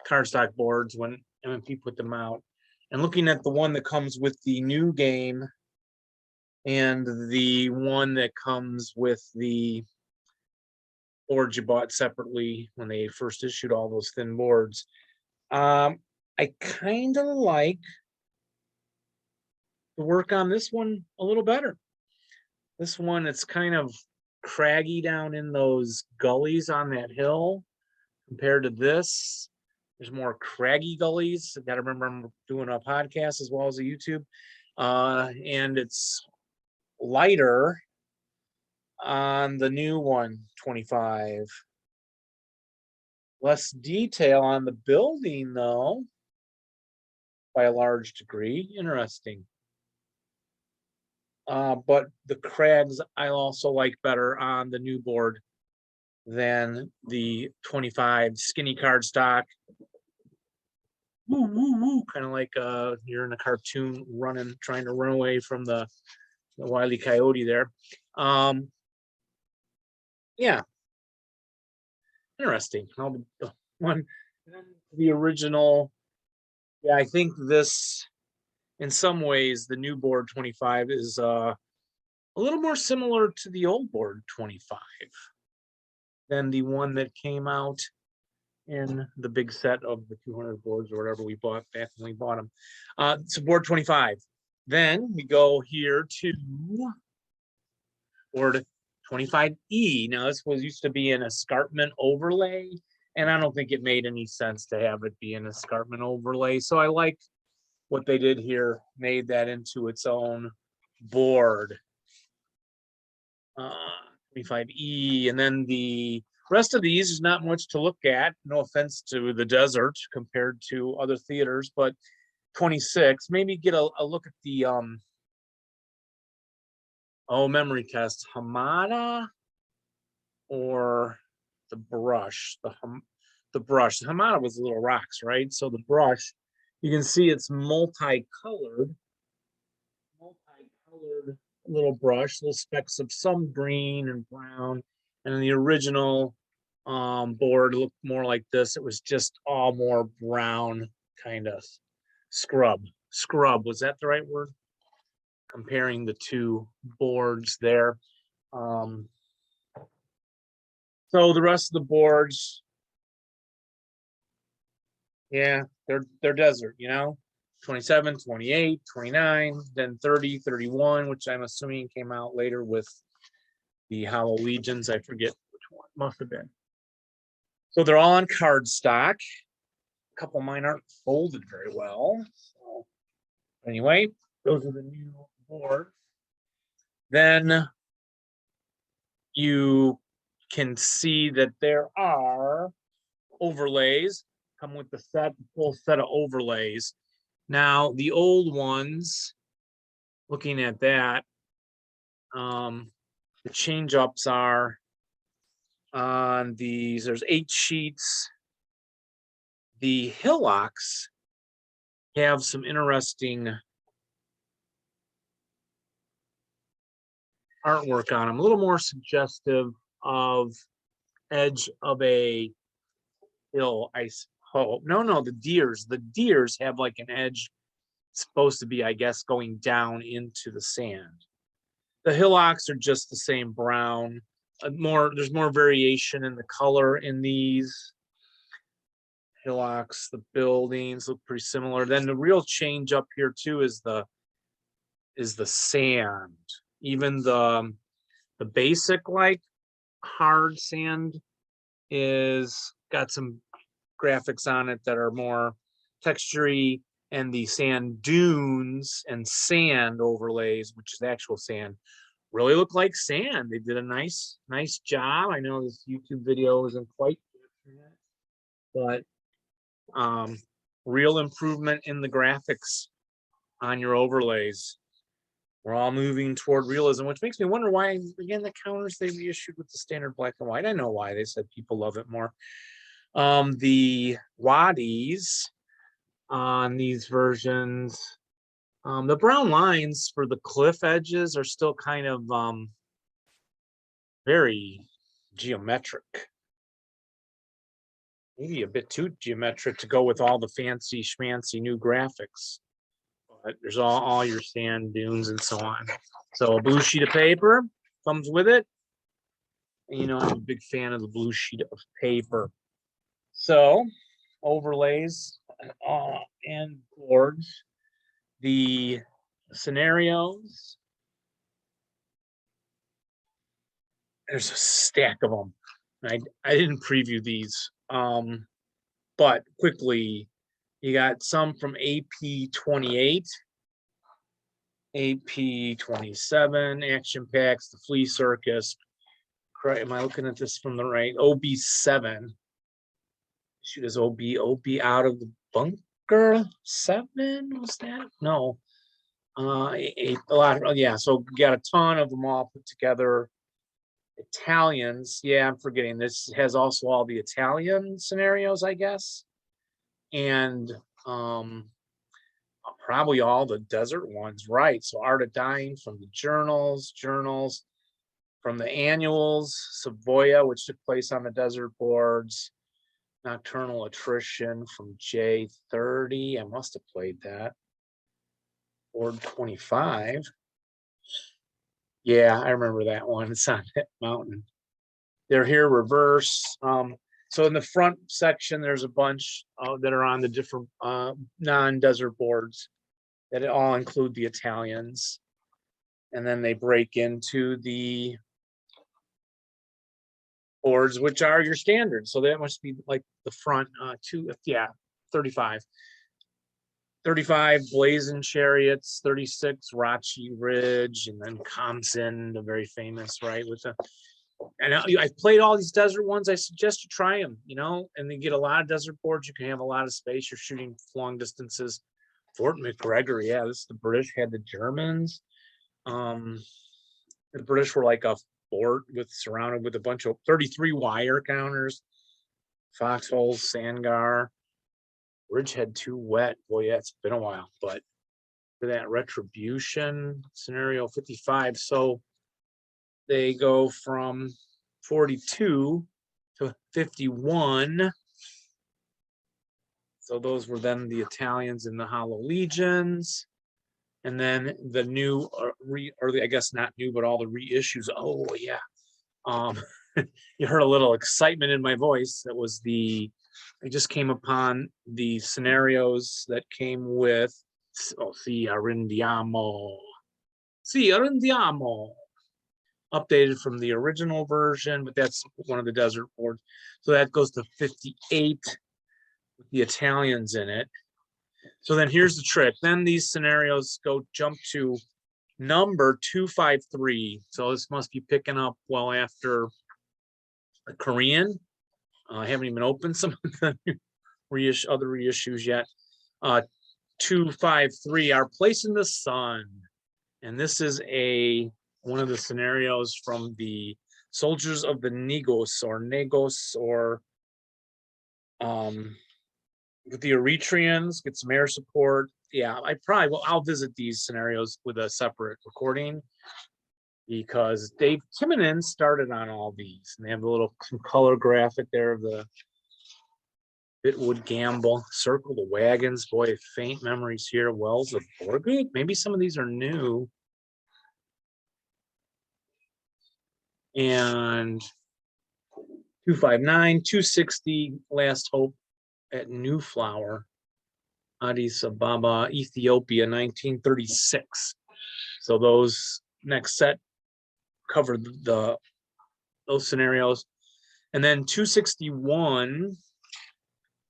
cardstock boards when MMP put them out. And looking at the one that comes with the new game and the one that comes with the boards you bought separately when they first issued all those thin boards. I kind of like the work on this one a little better. This one, it's kind of craggy down in those gullies on that hill compared to this. There's more craggy gullies. I got to remember I'm doing a podcast as well as a YouTube. And it's lighter on the new 125. Less detail on the building though, by a large degree. Interesting. But the crags I also like better on the new board than the 25 skinny cardstock. Woo, woo, woo, kind of like you're in a cartoon running, trying to run away from the Wile E. Coyote there. Yeah, interesting. The original. Yeah, I think this, in some ways, the new board 25 is a little more similar to the old board 25 than the one that came out in the big set of the 200 boards or whatever we bought back when we bought them. So board 25. Then we go here to board 25E. Now this used to be an escarpment overlay, and I don't think it made any sense to have it be an escarpment overlay. So I like what they did here, made that into its own board. 25E, and then the rest of these is not much to look at. No offense to the desert compared to other theaters, but 26, maybe get a look at the memory test, Hamada or the brush. The brush. The Hamada was little rocks, right? So the brush, you can see it's multicolored little brush, little specks of some green and brown. And in the original board looked more like this. It was just all more brown, kind of scrub. Was that the right word? Comparing the two boards there. So the rest of the boards, yeah, they're desert, 27, 28, 29, then 30, 31, which I'm assuming came out later with the Hollow Legions. I forget which one, must have been. So they're all on cardstock. A couple of mine aren't folded very well. So anyway, those are the new boards. Then you can see that there are overlays, come with the full set of overlays. Now, the old ones, looking at that, the change ups are on these, there's 8 sheets. The hillocks have some interesting artwork on them, a little more suggestive of edge of a hill, I suppose. No, the deers have like an edge, supposed to be, I guess, going down into the sand. The hillocks are just the same brown. There's more variation in the color in these hillocks. The buildings look pretty similar. Then the real change up here too is the sand. Even the basic like hard sand is got some graphics on it that are more textury, and the sand dunes and sand overlays, which is actual sand, really look like sand. They did a nice job. I know this YouTube video isn't quite, but real improvement in the graphics on your overlays. We're all moving toward realism, which makes me wonder why, again, the counters they reissued with the standard black and white. I know why. They said people love it more. The wadis on these versions, the brown lines for the cliff edges are still kind of very geometric. Maybe a bit too geometric to go with all the fancy schmancy new graphics. But there's all your sand dunes and so on. So a blue sheet of paper comes with it. And, you know, I'm a big fan of the blue sheet of paper. So overlays and boards, the scenarios. There's a stack of them. I didn't preview these, but quickly, you got some from AP 28, AP 27, Action Packs, the Flea Circus. Am I looking at this from the right? OB 7. Shoot, is OB out of the bunker 7? Was that? No. A lot of, yeah, so got a ton of them all put together. Italians, yeah, I'm forgetting. This has also all the Italian scenarios, I guess. And probably all the desert ones, right? So Art of Dying from the journals from the annuals, Savoya, which took place on the desert boards, Nocturnal Attrition from J30. I must have played that. Board 25. Yeah, I remember that one. It's on that mountain. They're here reverse. So in the front section, there's a bunch that are on the different non-desert boards that all include the Italians. And then they break into the boards, which are your standards. So that must be like the front 35. 35 Blazing Chariots, 36 Rachi Ridge, and then Compson, the very famous, right? With the, and I've played all these desert ones. I suggest you try them, you know, and they get a lot of desert boards. You can have a lot of space. You're shooting long distances. Fort McGregor, yeah, this is the British had the Germans. The British were like a fort with surrounded with a bunch of 33 wire counters, foxholes, Sangar. Ridgehead too wet. Boy, yeah, it's been a while, but for that retribution scenario 55. So they go from 42 to 51. So those were then the Italians and the Hollow Legions. And then the new, I guess not new, but all the reissues. Oh yeah. You heard a little excitement in my voice. That was I just came upon the scenarios that came with, Arindiamo, updated from the original version, but that's one of the desert boards. So that goes to 58 with the Italians in it. So then here's the trick. Then these scenarios jump to number 253. So this must be picking up well after the Korean. I haven't even opened some of the other reissues yet. 253, Our Place in the Sun. And this is one of the scenarios from the Soldiers of the Negos or with the Eritreans, get some air support. Yeah, I'll visit these scenarios with a separate recording because Dave Timonen started on all these, and they have a little color graphic there of the Bitwood Gamble, Circle the Wagons. Boy, faint memories here. Wells of Borgut. Maybe some of these are new. And 259, 260, Last Hope at New Flower, Addis Ababa, Ethiopia, 1936. So those next set covered those scenarios. And then 261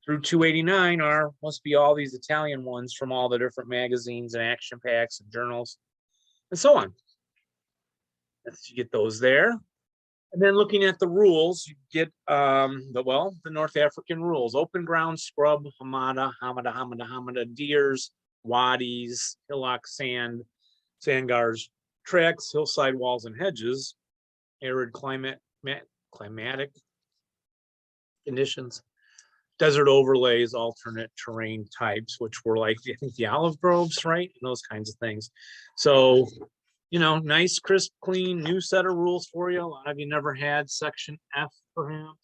through 289 must be all these Italian ones from all the different magazines and action packs and journals and so on. You get those there. And then looking at the rules, you get the North African rules: open ground, scrub, hamada, deers, wadis, hillock, sand, sandgars, tracks, hillside walls and hedges, arid climatic conditions, desert overlays, alternate terrain types, which were like, I think, the olive groves, right? And those kinds of things. So, you know, nice, crisp, clean, new set of rules for you. A lot of you never had section F, perhaps.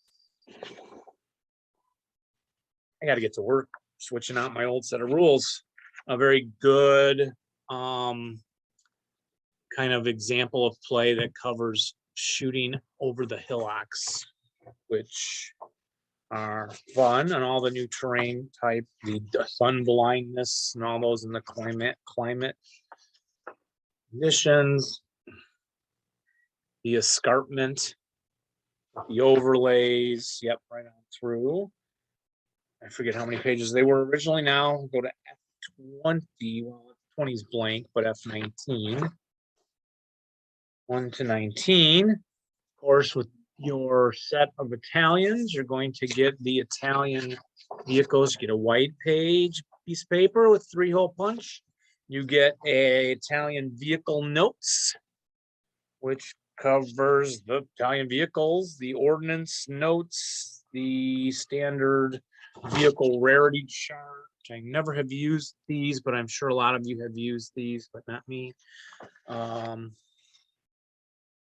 I got to get to work switching out my old set of rules. A very good kind of example of play that covers shooting over the hillocks, which are fun, and all the new terrain type, the sun blindness and all those in the climate conditions, the escarpment, the overlays, yep, right on through. I forget how many pages they were originally. Now go to F20. Well, F20 is blank, but F19. 1 to 19. Of course, with your set of Italians, you're going to get the Italian vehicles. You get a white page piece of paper with 3-hole punch. You get a Italian vehicle notes, which covers the Italian vehicles, the ordnance notes, the standard vehicle rarity chart. I never have used these, but I'm sure a lot of you have used these, but not me.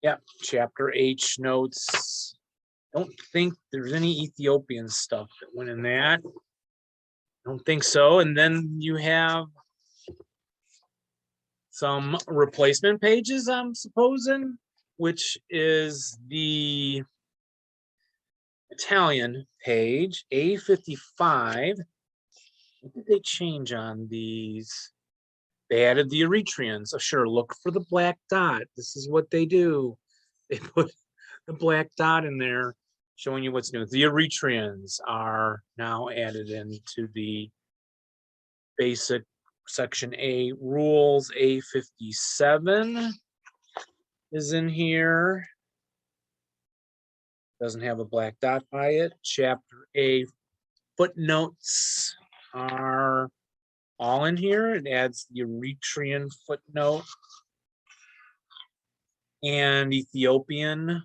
Yeah, chapter H notes. Don't think there's any Ethiopian stuff that went in that. Don't think so. And then you have some replacement pages, I'm supposing, which is the Italian page, A55. What did they change on these? They added the Eritreans. Oh, sure, look for the black dot. This is what they do. They put the black dot in there, showing you what's new. The Eritreans are now added into the basic section A rules. A57 is in here. Doesn't have a black dot by it. Chapter A footnotes are all in here. It adds the Eritrean footnote and Ethiopian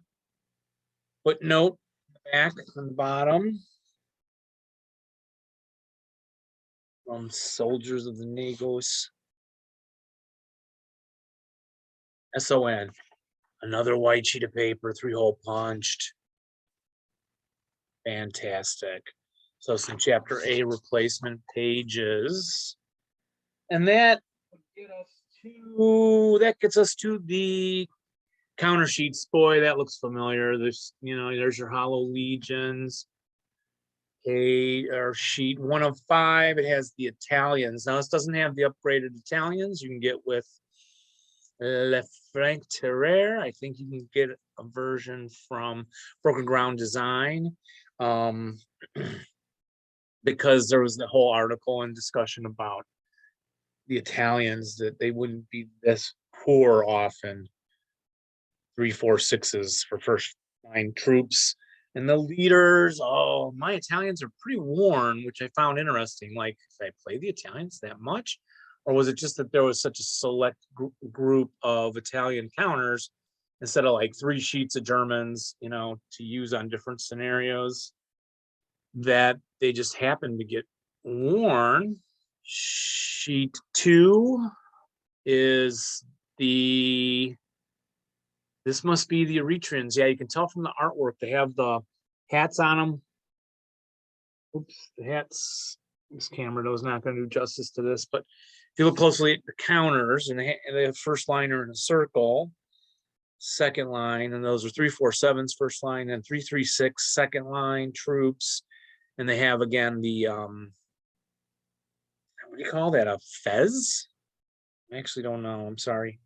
footnote back and the bottom from Soldiers of the Negos. SON, another white sheet of paper, 3-hole punched. Fantastic. So some chapter A replacement pages. And that gets us to the counter sheets. Boy, that looks familiar. There's, there's your Hollow Legions. Or sheet 1 of 5. It has the Italians. Now this doesn't have the upgraded Italians. You can get with Le Franc Terreur. I think you can get a version from Broken Ground Design. Because there was the whole article and discussion about the Italians, that they wouldn't be this poor often. 3, 4, 6s for first line troops. And the leaders, oh, my Italians are pretty worn, which I found interesting. Like, did I play the Italians that much? Or was it just that there was such a select group of Italian counters instead of like 3 sheets of Germans, to use on different scenarios, that they just happened to get worn? Sheet 2 is this must be the Eritreans. Yeah, you can tell from the artwork. They have the hats on them. Oops, the hats. This camera is not going to do justice to this, but if you look closely at the counters, and they have first line are in a circle, second line, and those are 3-4-7s first line, and 3-3-6 second line troops, and they have again the what do you call that? A fez? I actually don't know. I'm sorry.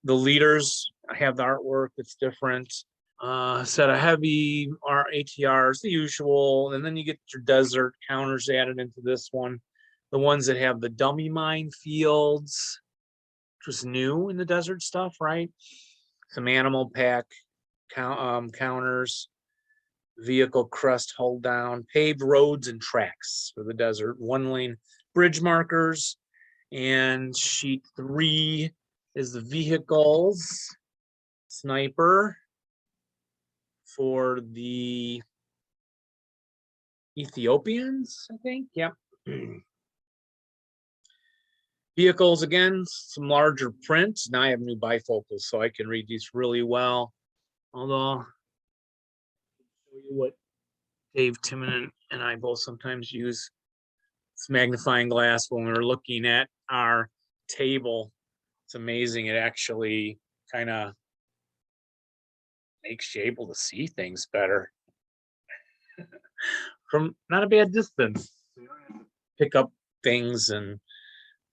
The leaders have the artwork that's different. Set of heavy ATRs, the usual, and then you get your desert counters added into this one. The ones that have the dummy mine fields, which was new in the desert stuff, right? Some animal pack counters, vehicle crest hold down, paved roads and tracks for the desert, 1-lane bridge markers, and sheet 3 is the vehicles. Sniper for the Ethiopians, I think. Yep. Vehicles, again, some larger print. Now I have new bifocals, so I can read these really well. Although, I'll show you what Dave Timonen and I both sometimes use this magnifying glass when we're looking at our table. It's amazing. It actually kind of makes you able to see things better from not a bad distance. You don't have to pick up things and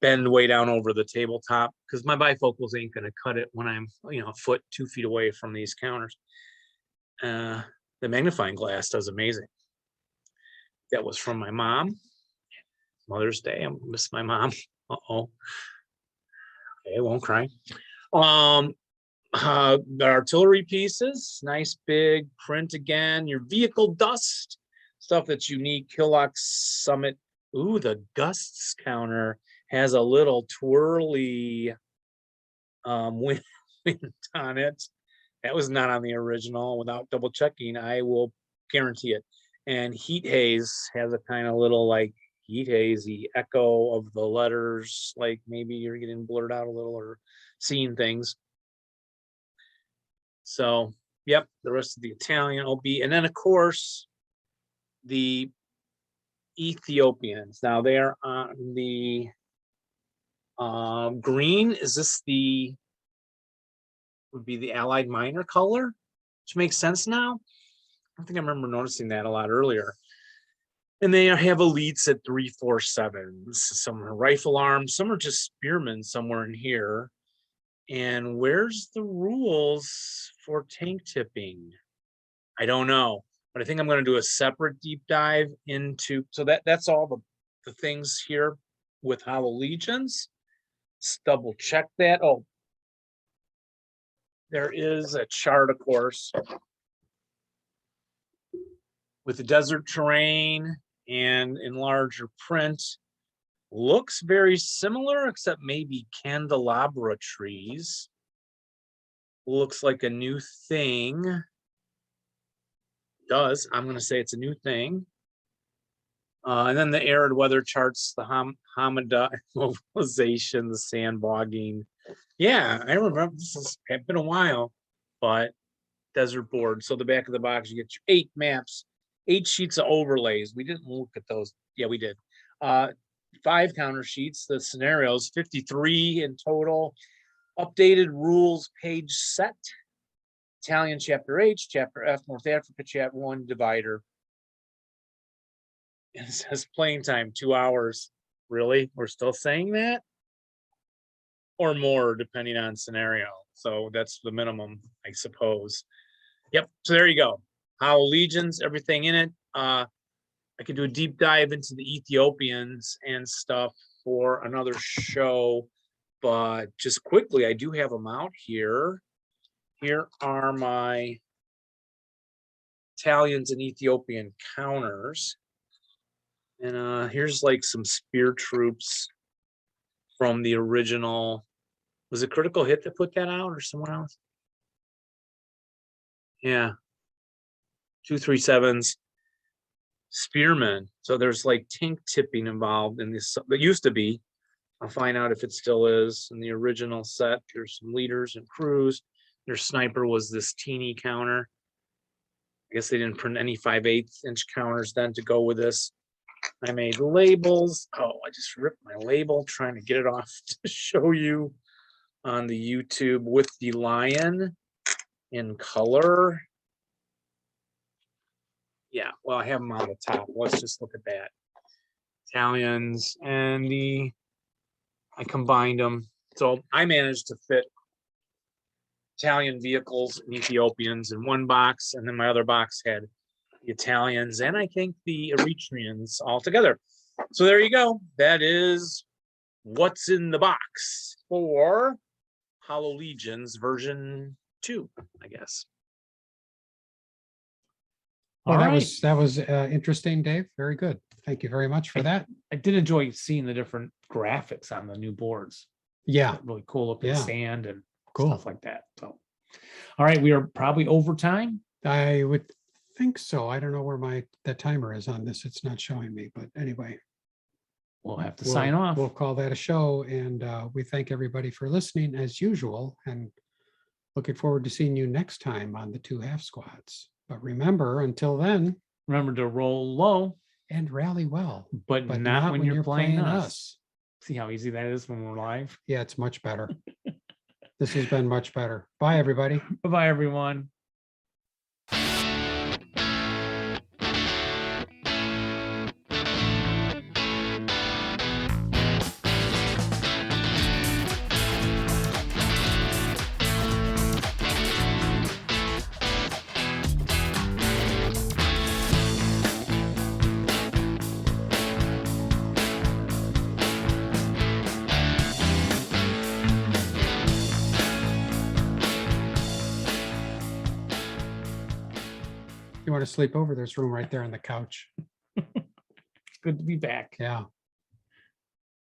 bend way down over the tabletop because my bifocals ain't gonna cut it when I'm, a foot, 2 feet away from these counters. The magnifying glass does amazing. That was from my mom. Mother's Day. I miss my mom. Uh-oh. Okay, I won't cry. The artillery pieces, nice big print again. Your vehicle dust, stuff that's unique. Hillock Summit. Ooh, the gusts counter has a little twirly wind on it. That was not on the original. Without double checking, I will guarantee it. And Heat Haze has a kind of little like heat hazy echo of the letters, like maybe you're getting blurred out a little or seeing things. So, yep, the rest of the Italian OB. And then, of course, the Ethiopians. Now, they are on the green. Is this would be the Allied minor color, which makes sense now. I think I remember noticing that a lot earlier. And they have elites at 347s. Some are rifle arms, some are just spearmen somewhere in here. And where's the rules for tank tipping? I don't know, but I think I'm going to do a separate deep dive into. So that's all the things here with Hollow Legions. Let's double check that. Oh, there is a chart, of course, with the desert terrain and in larger print. Looks very similar, except maybe candelabra trees. Looks like a new thing. Does. I'm going to say it's a new thing. And then the arid weather charts, the Hamada mobilization, the sandbogging. Yeah, I remember this has been a while, but desert board. So the back of the box, you get your 8 maps, 8 sheets of overlays. We didn't look at those. Yeah, we did. 5 counter sheets, the scenarios, 53 in total. Updated rules page set. Italian chapter H, chapter F, North Africa, chapter 1, divider. It says playing time, 2 hours. Really? We're still saying that? Or more, depending on scenario. So that's the minimum, I suppose. Yep, so there you go. Hollow Legions, everything in it. I could do a deep dive into the Ethiopians and stuff for another show, but just quickly, I do have them out here. Here are my Italians and Ethiopian counters. And here's like some spear troops from the original. Was it Critical Hit that put that out or someone else? Yeah. 237s. Spearmen. So there's like tank tipping involved in this. It used to be. I'll find out if it still is. In the original set, there's some leaders and crews. Their sniper was this teeny counter. I guess they didn't print any 5/8 inch counters then to go with this. I made labels. Oh, I just ripped my label trying to get it off to show you on the YouTube with the lion in color. Yeah, well, I have them on the top. Let's just look at that. Italians and I combined them. So I managed to fit Italian vehicles and Ethiopians in one box, and then my other box had the Italians and I think the Eritreans all together. So there you go. That is what's in the box for Hollow Legions version 2, I guess. Well, that was interesting, Dave. Very good. Thank you very much for that. I did enjoy seeing the different graphics on the new boards. Yeah. Really cool looking sand and cool stuff like that. So, all right, we are probably over time. I would think so. I don't know where the timer is on this. It's not showing me, but anyway. We'll have to sign off. We'll call that a show. And we thank everybody for listening as usual. And looking forward to seeing you next time on the 2 half squads. But remember, until then, remember to roll low and rally well, but not when you're playing us. See how easy that is when we're live? Yeah, it's much better. This has been much better. Bye, everybody. Bye-bye, everyone. You want to sleep over? There's room right there on the couch. Good to be back. Yeah.